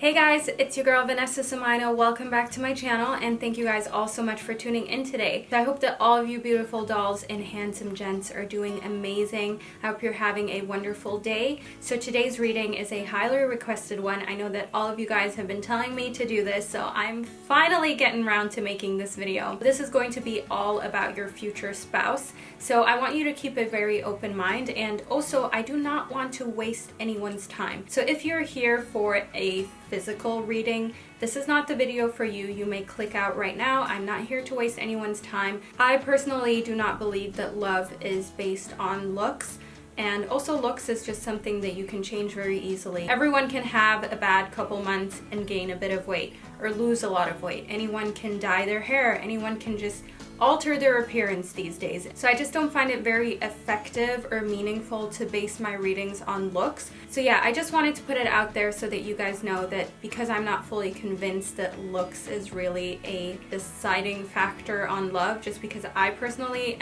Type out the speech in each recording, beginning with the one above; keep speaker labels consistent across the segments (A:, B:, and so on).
A: Hey guys, it's your girl Vanessa. Welcome back to my channel and thank you guys all so much for tuning in today. I hope that all of you beautiful dolls and handsome gents are doing amazing. I hope you're having a wonderful day. So today's reading is a highly requested one. I know that all of you guys have been telling me to do this, so I'm finally getting around to making this video. This is going to be all about your future spouse. So I want you to keep a very open mind, and also I do not want to waste anyone's time. So if you're here for a physical reading, this is not the video for you. You may click out right now. I'm not here to waste anyone's time. I personally do not believe that love is based on looks. And also looks is just something that you can change very easily. Everyone can have a bad couple months and gain a bit of weight or lose a lot of weight. Anyone can dye their hair. Anyone can just alter their appearance these days. So I just don't find it very effective or meaningful to base my readings on looks. So yeah, I just wanted to put it out there so that you guys know that because I'm not fully convinced that looks is really a deciding factor on love, just because I personally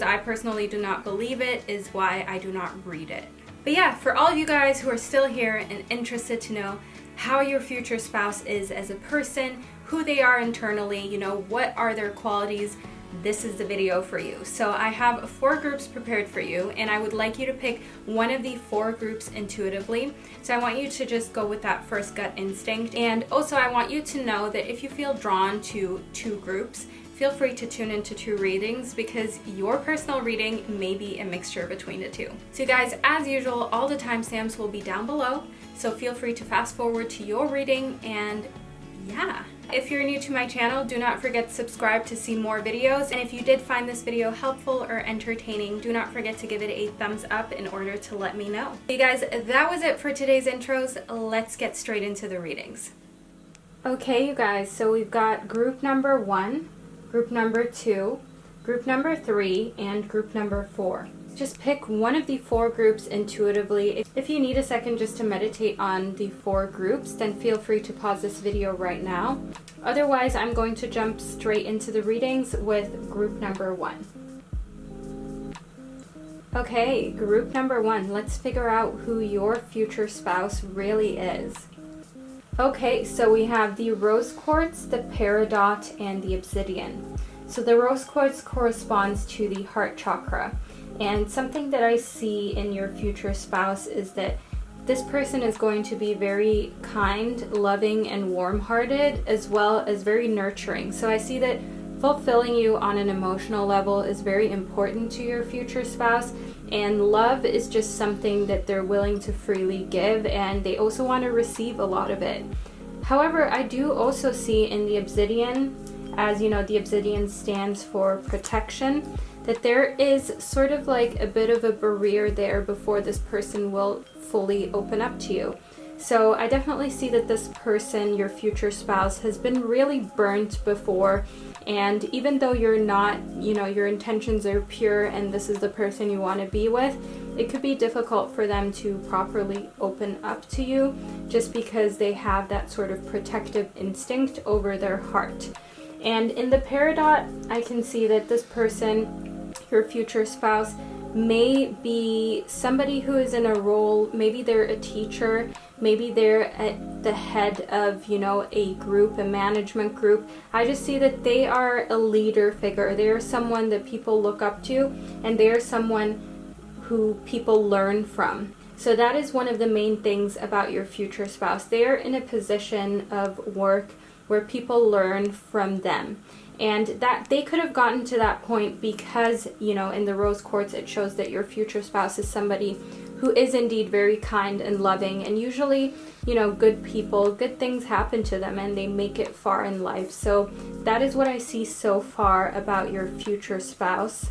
A: do not believe it, is why I do not read it. But yeah, for all of you guys who are still here and interested to know how your future spouse is as a person, who they are internally, you know, what are their qualities, this is the video for you. So I have 4 groups prepared for you, and I would like you to pick one of the 4 groups intuitively. So I want you to just go with that first gut instinct. And also I want you to know that if you feel drawn to 2 groups, feel free to tune into 2 readings, because your personal reading may be a mixture between the 2. So guys, as usual, all the timestamps will be down below. So feel free to fast forward to your reading, and yeah. If you're new to my channel, do not forget to subscribe to see more videos. And if you did find this video helpful or entertaining, do not forget to give it a thumbs up in order to let me know. Hey guys, that was it for today's intros. Let's get straight into the readings. Okay, you guys, so we've got group number 1, group number 2, group number 3, and group number 4. Just pick one of the 4 groups intuitively. If you need a second just to meditate on the 4 groups, then feel free to pause this video right now. Otherwise, I'm going to jump straight into the readings with group number 1. Okay, group number 1. Let's figure out who your future spouse really is. Okay, so we have the rose quartz, the peridot, and the obsidian. So the rose quartz corresponds to the heart chakra. And something that I see in your future spouse is that this person is going to be very kind, loving, and warm-hearted, as well as very nurturing. So I see that fulfilling you on an emotional level is very important to your future spouse, and love is just something that they're willing to freely give, and they also want to receive a lot of it. However, I do also see in the obsidian, as you know, the obsidian stands for protection, that there is sort of like a bit of a barrier there before this person will fully open up to you. So I definitely see that this person, your future spouse, has been really burnt before, and even though you're not, you know, your intentions are pure and this is the person you want to be with, it could be difficult for them to properly open up to you just because they have that sort of protective instinct over their heart. And in the peridot, I can see that this person, your future spouse, may be somebody who is in a role, maybe they're a teacher, maybe they're at the head of, you know, a group, a management group. I just see that they are a leader figure. They are someone that people look up to, and they are someone who people learn from. So that is one of the main things about your future spouse. They are in a position of work where people learn from them. And that they could have gotten to that point because, you know, in the rose quartz it shows that your future spouse is somebody who is indeed very kind and loving, and usually, you know, good people, good things happen to them and they make it far in life. So that is what I see so far about your future spouse.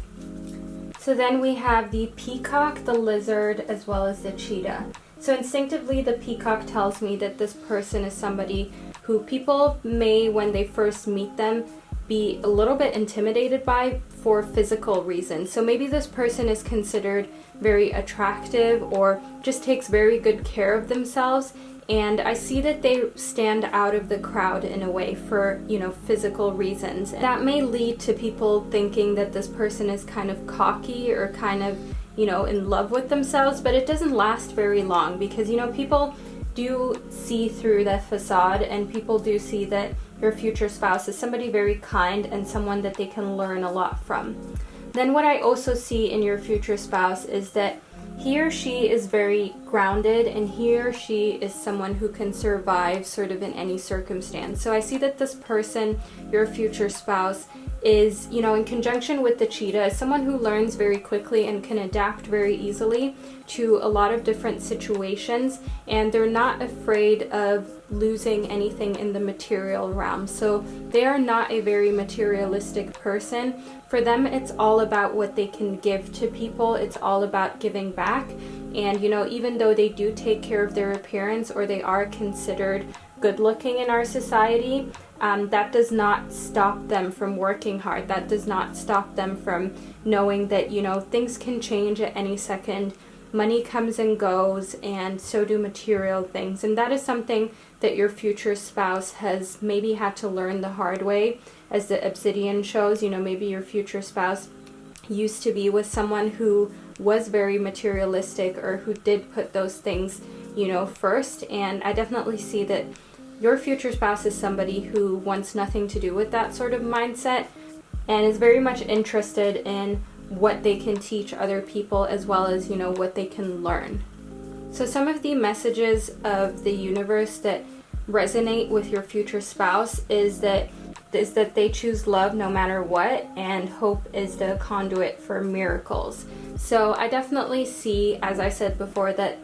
A: So then we have the peacock, the lizard, as well as the cheetah. So instinctively, the peacock tells me that this person is somebody who people may, when they first meet them, be a little bit intimidated by for physical reasons. So maybe this person is considered very attractive or just takes very good care of themselves, and I see that they stand out of the crowd in a way for, you know, physical reasons. That may lead to people thinking that this person is kind of cocky or kind of, you know, in love with themselves, but it doesn't last very long because, you know, people do see through the facade, and people do see that your future spouse is somebody very kind and someone that they can learn a lot from. Then what I also see in your future spouse is that he or she is very grounded, and he or she is someone who can survive sort of in any circumstance. So I see that this person, your future spouse, is, in conjunction with the cheetah, is someone who learns very quickly and can adapt very easily to a lot of different situations, and they're not afraid of losing anything in the material realm. So they are not a very materialistic person. For them, it's all about what they can give to people. It's all about giving back. And, even though they do take care of their appearance, or they are considered good looking in our society, that does not stop them from working hard. That does not stop them from knowing that, things can change at any second. Money comes and goes, and so do material things. And that is something that your future spouse has maybe had to learn the hard way. As the obsidian shows, maybe your future spouse used to be with someone who was very materialistic, or who did put those things, first. And I definitely see that your future spouse is somebody who wants nothing to do with that sort of mindset, and is very much interested in what they can teach other people, as well as, what they can learn. So some of the messages of the universe that resonate with your future spouse is that they choose love no matter what, and hope is the conduit for miracles. So I definitely see, as I said before, that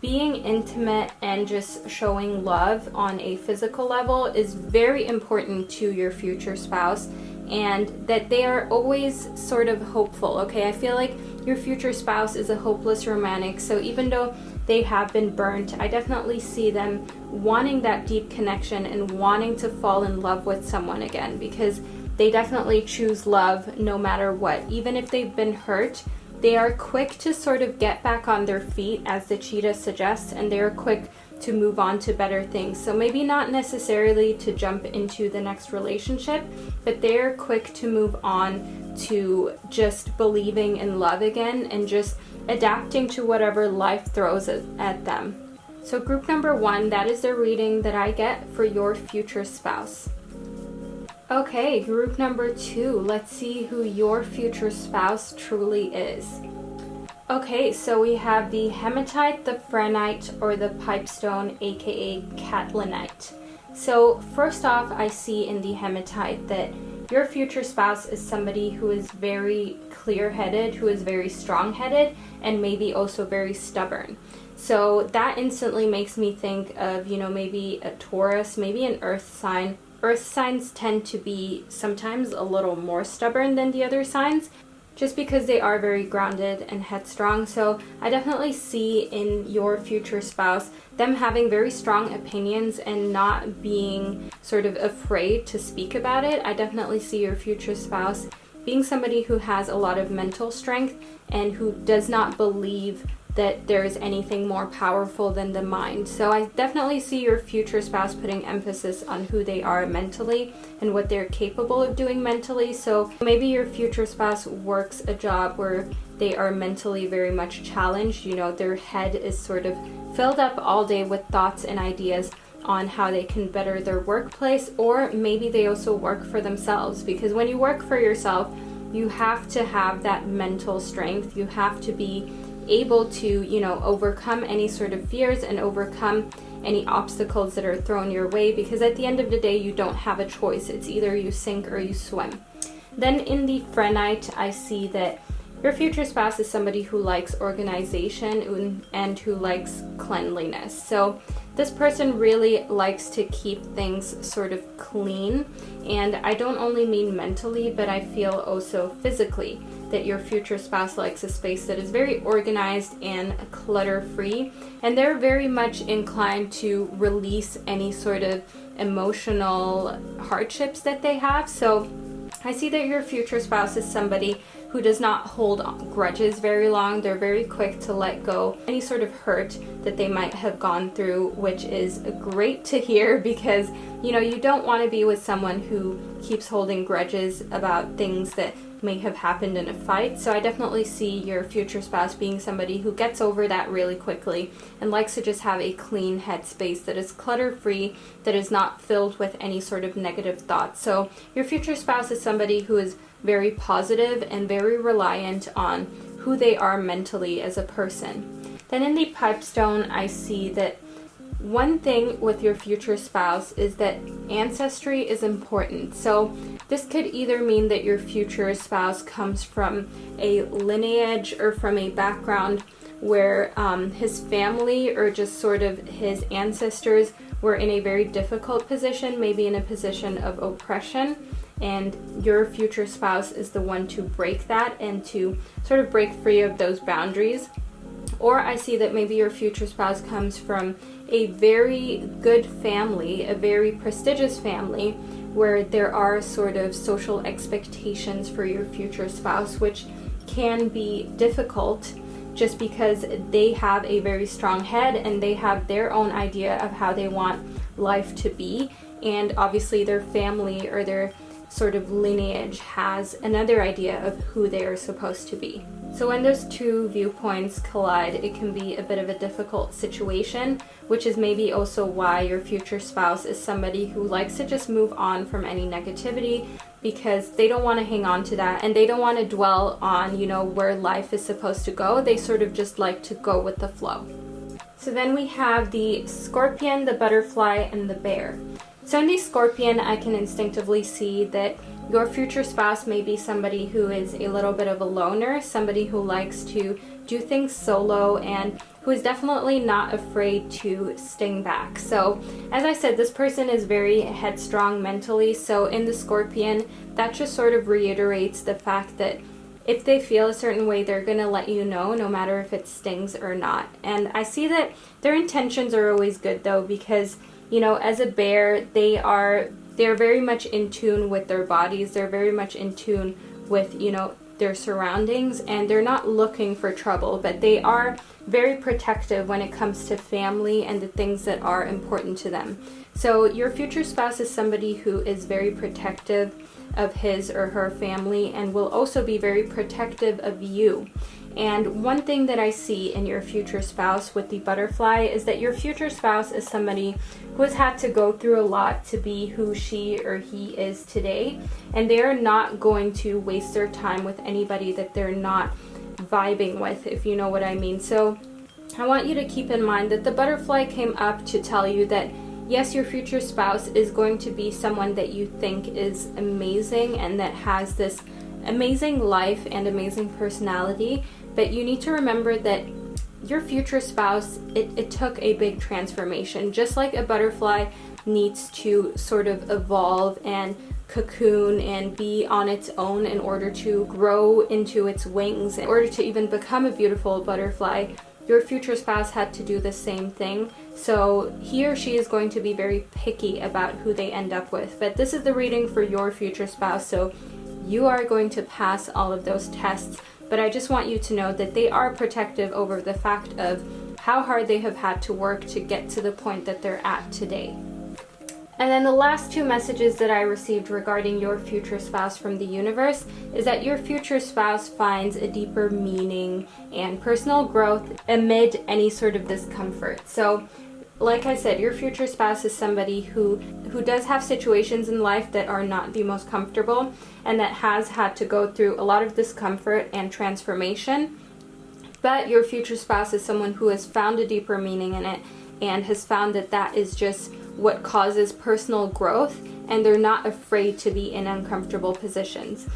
A: being intimate and just showing love on a physical level is very important to your future spouse, and that they are always sort of hopeful, okay? I feel like your future spouse is a hopeless romantic, so even though they have been burnt, I definitely see them wanting that deep connection and wanting to fall in love with someone again, because they definitely choose love no matter what. Even if they've been hurt, they are quick to sort of get back on their feet, as the cheetah suggests, and they're quick to move on to better things. So maybe not necessarily to jump into the next relationship, but they're quick to move on to just believing in love again, and just adapting to whatever life throws at them. So group number 1, that is the reading that I get for your future spouse. Okay, group number 2, let's see who your future spouse truly is. Okay, so we have the hematite, the phrenite, or the pipestone, aka catlinite. So first off, I see in the hematite that your future spouse is somebody who is very clear-headed, who is very strong-headed, and maybe also very stubborn. So that instantly makes me think of, maybe a Taurus, maybe an earth sign. Earth signs tend to be sometimes a little more stubborn than the other signs, just because they are very grounded and headstrong. So I definitely see in your future spouse them having very strong opinions and not being sort of afraid to speak about it. I definitely see your future spouse being somebody who has a lot of mental strength, and who does not believe that there is anything more powerful than the mind. So I definitely see your future spouse putting emphasis on who they are mentally and what they're capable of doing mentally. So maybe your future spouse works a job where they are mentally very much challenged. Their head is sort of filled up all day with thoughts and ideas on how they can better their workplace, or maybe they also work for themselves, because when you work for yourself, you have to have that mental strength. You have to be able to, overcome any sort of fears and overcome any obstacles that are thrown your way, because at the end of the day, you don't have a choice. It's either you sink or you swim. Then in the phrenite, I see that your future spouse is somebody who likes organization and who likes cleanliness. So this person really likes to keep things sort of clean, and I don't only mean mentally, but I feel also physically that your future spouse likes a space that is very organized and clutter-free, and they're very much inclined to release any sort of emotional hardships that they have. So I see that your future spouse is somebody who does not hold grudges very long. They're very quick to let go any sort of hurt that they might have gone through, which is great to hear, because you don't want to be with someone who keeps holding grudges about things that may have happened in a fight. So I definitely see your future spouse being somebody who gets over that really quickly and likes to just have a clean headspace that is clutter-free, that is not filled with any sort of negative thoughts. So your future spouse is somebody who is very positive and very reliant on who they are mentally as a person. Then in the pipestone, I see that one thing with your future spouse is that ancestry is important. So this could either mean that your future spouse comes from a lineage or from a background where his family or just sort of his ancestors were in a very difficult position, maybe in a position of oppression, and your future spouse is the one to break that and to sort of break free of those boundaries. Or I see that maybe your future spouse comes from a very good family, a very prestigious family, where there are sort of social expectations for your future spouse, which can be difficult just because they have a very strong head and they have their own idea of how they want life to be. And obviously their family or their sort of lineage has another idea of who they are supposed to be. So when those two viewpoints collide, it can be a bit of a difficult situation, which is maybe also why your future spouse is somebody who likes to just move on from any negativity, because they don't want to hang on to that and they don't want to dwell on, where life is supposed to go. They sort of just like to go with the flow. So then we have the scorpion, the butterfly, and the bear. So in the scorpion, I can instinctively see that your future spouse may be somebody who is a little bit of a loner, somebody who likes to do things solo and who is definitely not afraid to sting back. So as I said, this person is very headstrong mentally. So in the scorpion, that just sort of reiterates the fact that if they feel a certain way, they're going to let you know, no matter if it stings or not. And I see that their intentions are always good though, because as a bear, they're very much in tune with their bodies. They're very much in tune with, their surroundings, and they're not looking for trouble, but they are very protective when it comes to family and the things that are important to them. So your future spouse is somebody who is very protective of his or her family and will also be very protective of you. And one thing that I see in your future spouse with the butterfly is that your future spouse is somebody who has had to go through a lot to be who she or he is today. And they are not going to waste their time with anybody that they're not vibing with, if you know what I mean. So I want you to keep in mind that the butterfly came up to tell you that yes, your future spouse is going to be someone that you think is amazing and that has this amazing life and amazing personality. But you need to remember that your future spouse, it took a big transformation. Just like a butterfly needs to sort of evolve and cocoon and be on its own in order to grow into its wings, in order to even become a beautiful butterfly, your future spouse had to do the same thing. So he or she is going to be very picky about who they end up with. But this is the reading for your future spouse, so you are going to pass all of those tests. But I just want you to know that they are protective over the fact of how hard they have had to work to get to the point that they're at today. And then the last two messages that I received regarding your future spouse from the universe is that your future spouse finds a deeper meaning and personal growth amid any sort of discomfort. So like I said, your future spouse is somebody who does have situations in life that are not the most comfortable and that has had to go through a lot of discomfort and transformation. But your future spouse is someone who has found a deeper meaning in it and has found that that is just what causes personal growth, and they're not afraid to be in uncomfortable positions.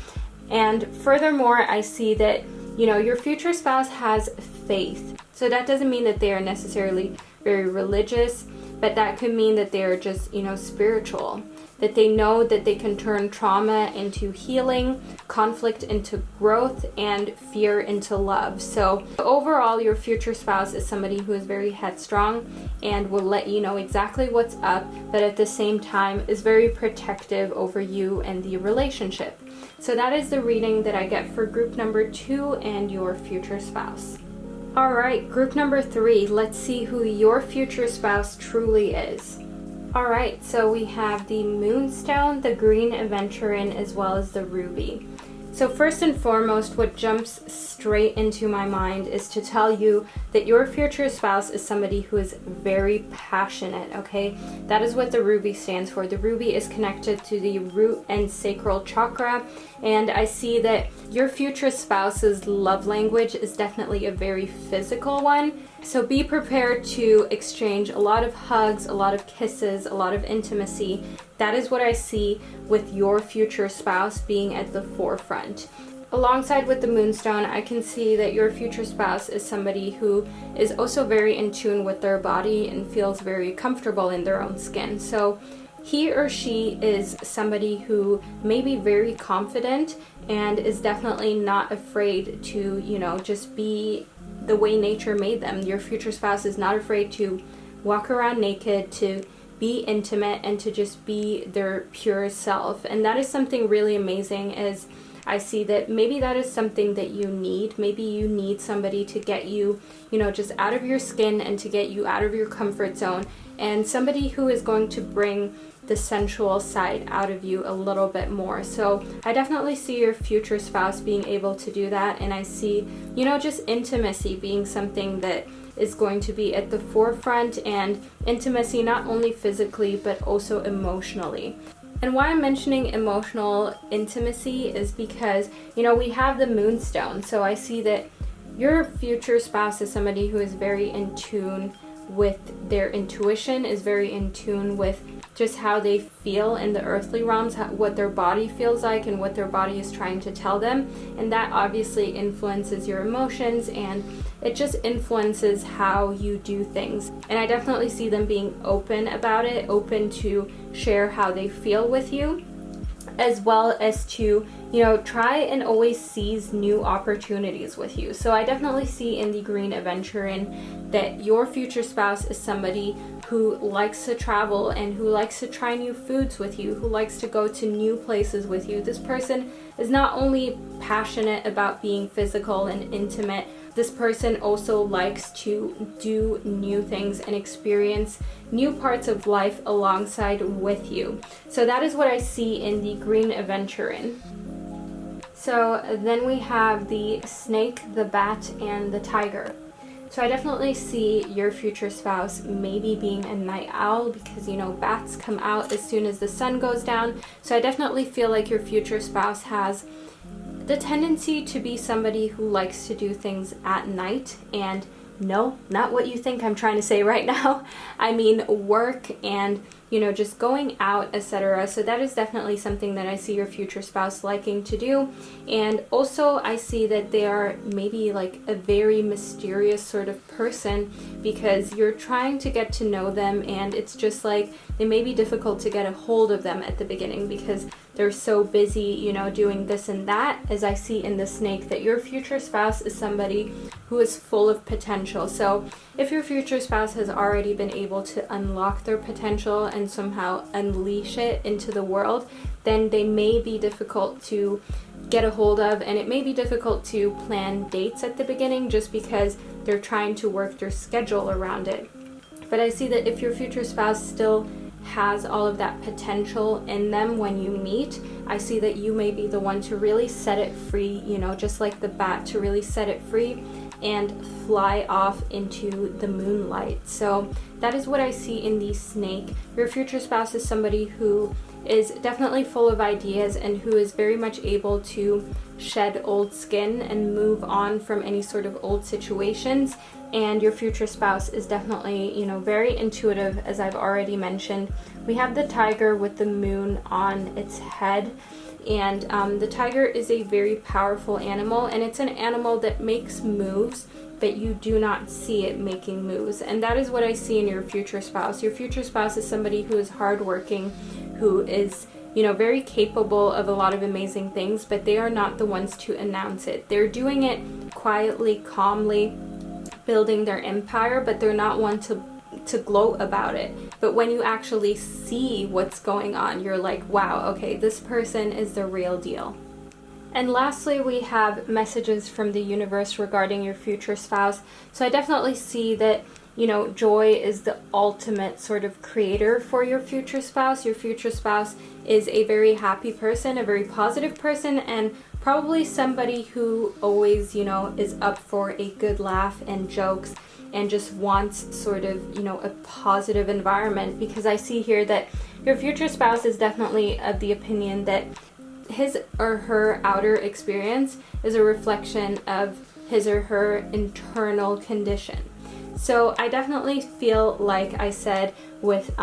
A: And furthermore, I see that, your future spouse has faith. So that doesn't mean that they are necessarily very religious, but that could mean that they are just, spiritual. That they know that they can turn trauma into healing, conflict into growth, and fear into love. So overall, your future spouse is somebody who is very headstrong and will let you know exactly what's up, but at the same time is very protective over you and the relationship. So that is the reading that I get for group number 2 and your future spouse. Alright, group number 3, let's see who your future spouse truly is. Alright, so we have the Moonstone, the Green Aventurine, as well as the Ruby. So first and foremost, what jumps straight into my mind is to tell you that your future spouse is somebody who is very passionate, okay? That is what the ruby stands for. The ruby is connected to the root and sacral chakra, and I see that your future spouse's love language is definitely a very physical one. So be prepared to exchange a lot of hugs, a lot of kisses, a lot of intimacy. That is what I see with your future spouse being at the forefront. Alongside with the moonstone, I can see that your future spouse is somebody who is also very in tune with their body and feels very comfortable in their own skin. So he or she is somebody who may be very confident and is definitely not afraid to, just be the way nature made them. Your future spouse is not afraid to walk around naked, to be intimate, and to just be their pure self. And that is something really amazing, as I see that maybe that is something that you need. Maybe you need somebody to get you, just out of your skin and to get you out of your comfort zone, and somebody who is going to bring the sensual side out of you a little bit more. So I definitely see your future spouse being able to do that, and I see, just intimacy being something that is going to be at the forefront, and intimacy not only physically but also emotionally. And why I'm mentioning emotional intimacy is because, we have the moonstone. So I see that your future spouse is somebody who is very in tune with their intuition, is very in tune with just how they feel in the earthly realms, what their body feels like and what their body is trying to tell them. And that obviously influences your emotions, and it just influences how you do things. And I definitely see them being open about it, open to share how they feel with you, as well as to, try and always seize new opportunities with you. So I definitely see in the Green Adventurer that your future spouse is somebody who likes to travel and who likes to try new foods with you, who likes to go to new places with you. This person is not only passionate about being physical and intimate, this person also likes to do new things and experience new parts of life alongside with you. So that is what I see in the Green Adventurer. So then we have the snake, the bat, and the tiger. So I definitely see your future spouse maybe being a night owl, because bats come out as soon as the sun goes down. So I definitely feel like your future spouse has the tendency to be somebody who likes to do things at night. And no, not what you think I'm trying to say right now. I mean work and just going out, etc. So that is definitely something that I see your future spouse liking to do. And also I see that they are maybe like a very mysterious sort of person, because you're trying to get to know them, and it's just like it may be difficult to get a hold of them at the beginning because they're so busy, doing this and that. As I see in the snake, that your future spouse is somebody who is full of potential. So if your future spouse has already been able to unlock their potential and somehow unleash it into the world, then they may be difficult to get a hold of, and it may be difficult to plan dates at the beginning just because they're trying to work their schedule around it. But I see that if your future spouse still has all of that potential in them when you meet, I see that you may be the one to really set it free, just like the bat, to really set it free and fly off into the moonlight. So that is what I see in the snake. Your future spouse is somebody who is definitely full of ideas and who is very much able to shed old skin and move on from any sort of old situations. And your future spouse is definitely, very intuitive, as I've already mentioned. We have the tiger with the moon on its head. And the tiger is a very powerful animal, and it's an animal that makes moves, but you do not see it making moves. And that is what I see in your future spouse. Your future spouse is somebody who is hardworking, who is, very capable of a lot of amazing things, but they are not the ones to announce it. They're doing it quietly, calmly, building their empire, but they're not one to gloat about it. But when you actually see what's going on, you're like, wow, okay, this person is the real deal. And lastly, we have messages from the universe regarding your future spouse. So I definitely see that, joy is the ultimate sort of creator for your future spouse. Your future spouse is a very happy person, a very positive person, and probably somebody who always, you know, is up for a good laugh and jokes and just wants sort of, you know, a positive environment, because I see here that your future spouse is definitely of the opinion that his or her outer experience is a reflection of his or her internal condition. So I definitely feel, like I said, with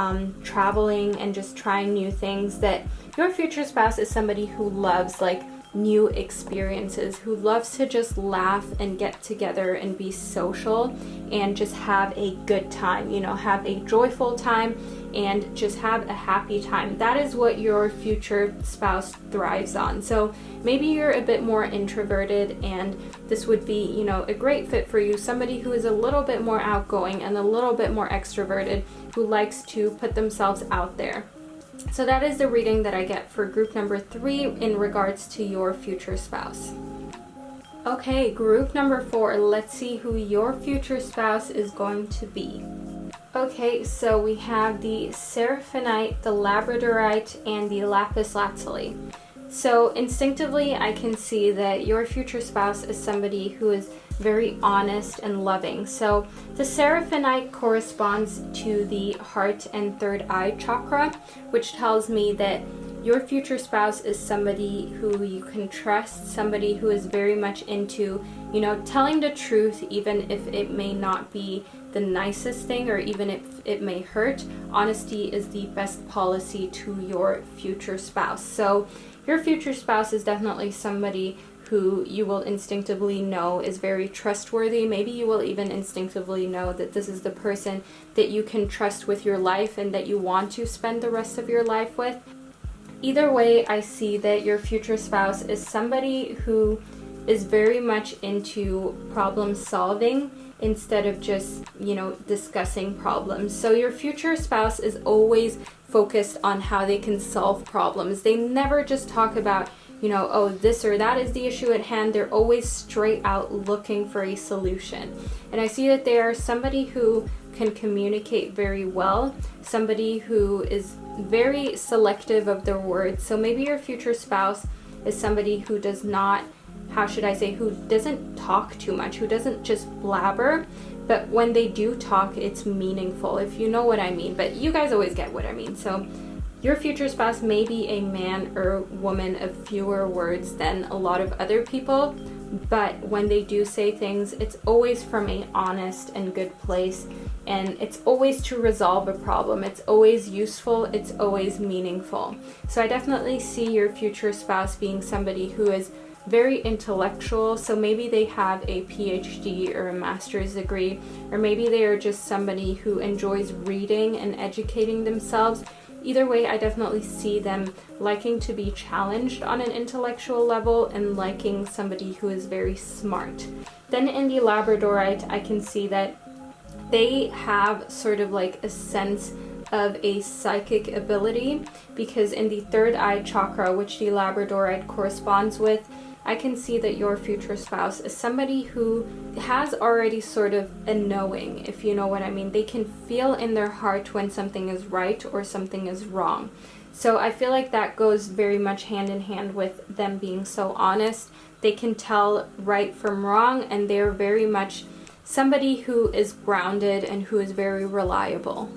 A: traveling and just trying new things, that your future spouse is somebody who loves like new experiences, who loves to just laugh and get together and be social and just have a good time, you know, have a joyful time and just have a happy time. That is what your future spouse thrives on. So maybe you're a bit more introverted and this would be, you know, a great fit for you, somebody who is a little bit more outgoing and a little bit more extroverted, who likes to put themselves out there. So that is the reading that I get for group number 3 in regards to your future spouse. Okay, group number 4, let's see who your future spouse is going to be. Okay, so we have the Seraphonite, the Labradorite, and the Lapis Lazuli. So instinctively, I can see that your future spouse is somebody who is very honest and loving. So the Seraphonite corresponds to the heart and third eye chakra, which tells me that your future spouse is somebody who you can trust, somebody who is very much into, you know, telling the truth, even if it may not be the nicest thing or even if it may hurt. Honesty is the best policy to your future spouse. So your future spouse is definitely somebody who you will instinctively know is very trustworthy. Maybe you will even instinctively know that this is the person that you can trust with your life and that you want to spend the rest of your life with. Either way, I see that your future spouse is somebody who is very much into problem solving instead of just, you know, discussing problems. So your future spouse is always focused on how they can solve problems. They never just talk about, you know, oh, this or that is the issue at hand. They're always straight out looking for a solution. And I see that they are somebody who can communicate very well, somebody who is very selective of their words. So maybe your future spouse is somebody who does not, how should I say, who doesn't talk too much, who doesn't just blabber, but when they do talk, it's meaningful, if you know what I mean. But you guys always get what I mean. So your future spouse may be a man or woman of fewer words than a lot of other people, but when they do say things, it's always from an honest and good place, and it's always to resolve a problem. It's always useful, it's always meaningful. So I definitely see your future spouse being somebody who is very intellectual. So maybe they have a PhD or a master's degree, or maybe they are just somebody who enjoys reading and educating themselves. Either way, I definitely see them liking to be challenged on an intellectual level and liking somebody who is very smart. Then in the Labradorite, I can see that they have sort of like a sense of a psychic ability, because in the third eye chakra, which the Labradorite corresponds with, I can see that your future spouse is somebody who has already sort of a knowing, if you know what I mean. They can feel in their heart when something is right or something is wrong. So I feel like that goes very much hand in hand with them being so honest. They can tell right from wrong, and they're very much somebody who is grounded and who is very reliable.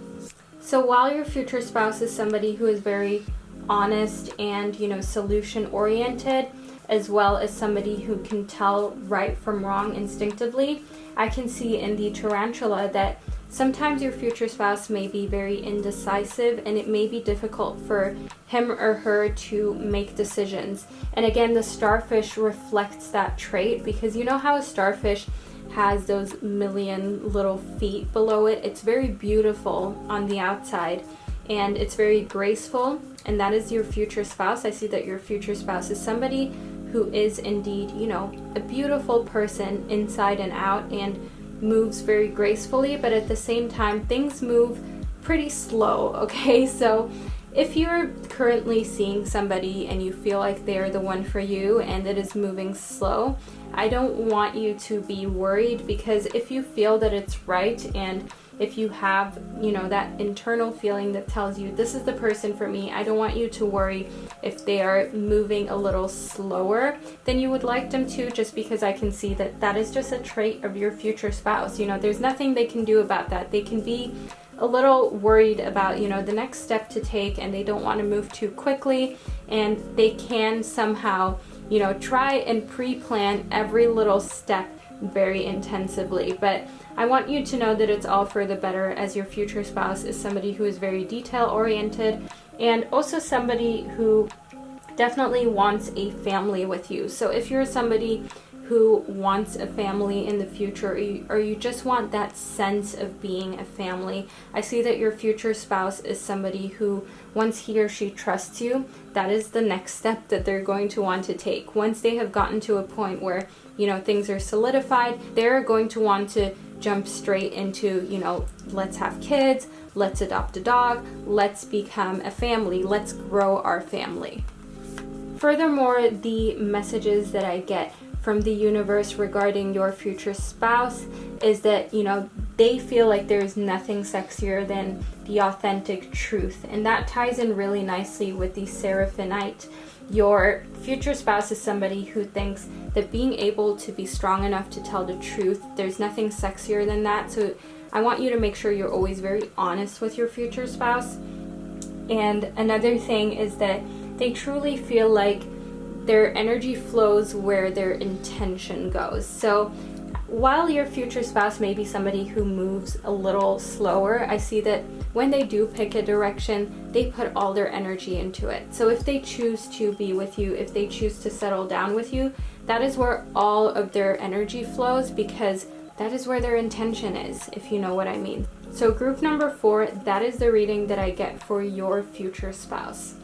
A: So while your future spouse is somebody who is very honest and, you know, solution oriented, as well as somebody who can tell right from wrong instinctively, I can see in the Tarantula that sometimes your future spouse may be very indecisive, and it may be difficult for him or her to make decisions. And again, the starfish reflects that trait, because you know how a starfish has those million little feet below it? It's very beautiful on the outside, and it's very graceful, and that is your future spouse. I see that your future spouse is somebody who is indeed, you know, a beautiful person inside and out, and moves very gracefully, but at the same time, things move pretty slow, okay? So if you're currently seeing somebody and you feel like they're the one for you and it is moving slow, I don't want you to be worried, because if you feel that it's right and if you have, you know, that internal feeling that tells you this is the person for me, I don't want you to worry if they are moving a little slower than you would like them to, just because I can see that that is just a trait of your future spouse. You know, there's nothing they can do about that. They can be a little worried about, you know, the next step to take, and they don't want to move too quickly, and they can somehow, you know, try and pre-plan every little step very intensively. But I want you to know that it's all for the better, as your future spouse is somebody who is very detail oriented, and also somebody who definitely wants a family with you. So if you're somebody who wants a family in the future, or you just want that sense of being a family, I see that your future spouse is somebody who, once he or she trusts you, that is the next step that they're going to want to take. Once they have gotten to a point where, you know, things are solidified, they're going to want to jump straight into, you know, let's have kids, let's adopt a dog, let's become a family, let's grow our family. Furthermore, the messages that I get from the universe regarding your future spouse is that, you know, they feel like there's nothing sexier than the authentic truth. And that ties in really nicely with the Seraphinite. Your future spouse is somebody who thinks that being able to be strong enough to tell the truth, there's nothing sexier than that. So I want you to make sure you're always very honest with your future spouse. And another thing is that they truly feel like their energy flows where their intention goes. So while your future spouse may be somebody who moves a little slower, I see that when they do pick a direction, they put all their energy into it. So if they choose to be with you, if they choose to settle down with you, that is where all of their energy flows, because that is where their intention is, if you know what I mean. So group number 4, that is the reading that I get for your future spouse.